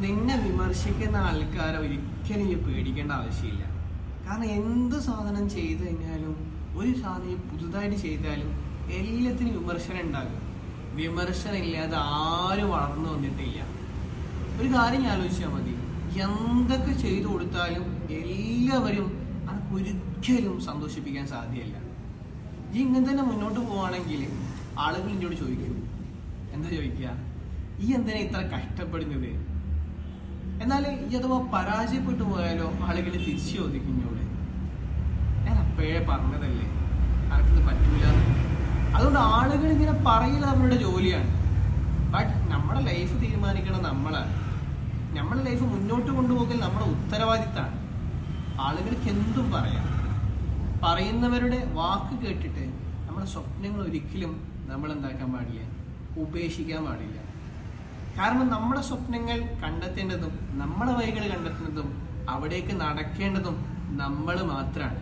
നിന്നെ വിമർശിക്കുന്ന ആൾക്കാരെ ഒരിക്കലും ഈ പേടിക്കേണ്ട ആവശ്യമില്ല. കാരണം എന്ത് സാധനം ചെയ്തു കഴിഞ്ഞാലും ഒരു സാധനം പുതുതായിട്ട് ചെയ്താലും എല്ലാത്തിനും വിമർശനം ഉണ്ടാകും. വിമർശനം ഇല്ലാതെ ആരും വളർന്നു വന്നിട്ടില്ല. ഒരു കാര്യം ആലോചിച്ചാൽ മതി, എന്തൊക്കെ ചെയ്തു കൊടുത്താലും എല്ലാവരും അത് ഒരിക്കലും സന്തോഷിപ്പിക്കാൻ സാധ്യമല്ല. ഈ ഇങ്ങനെ തന്നെ മുന്നോട്ട് പോവുകയാണെങ്കിൽ ആളുകൾ എന്നോട് ചോദിക്കും, എന്താ ചോദിക്കുക, ഈ എന്തിനാ ഇത്ര കഷ്ടപ്പെടുന്നത്? എന്നാൽ ഈ അഥവാ പരാജയപ്പെട്ടു പോയാലോ ആളുകൾ തിരിച്ചു ചോദിക്കും എന്നോട്, ഞാൻ അപ്പോഴേ പറഞ്ഞതല്ലേ അവർക്കിത് പറ്റൂല. അതുകൊണ്ട് ആളുകൾ ഇങ്ങനെ പറയുന്നത് അവരുടെ ജോലിയാണ്. ബട്ട് നമ്മുടെ ലൈഫ് തീരുമാനിക്കണം നമ്മളാണ്. നമ്മുടെ ലൈഫ് മുന്നോട്ട് കൊണ്ടുപോകൽ നമ്മുടെ ഉത്തരവാദിത്തമാണ്. ആളുകൾക്ക് എന്തും പറയാം. പറയുന്നവരുടെ വാക്ക് കേട്ടിട്ട് നമ്മുടെ സ്വപ്നങ്ങൾ ഒരിക്കലും നമ്മൾ എന്താക്കാൻ പാടില്ല, ഉപേക്ഷിക്കാൻ പാടില്ല. കാരണം നമ്മുടെ സ്വപ്നങ്ങൾ കണ്ടെത്തേണ്ടതും നമ്മുടെ വഴികൾ കണ്ടെത്തുന്നതും അവിടേക്ക് നടക്കേണ്ടതും നമ്മൾ മാത്രമാണ്.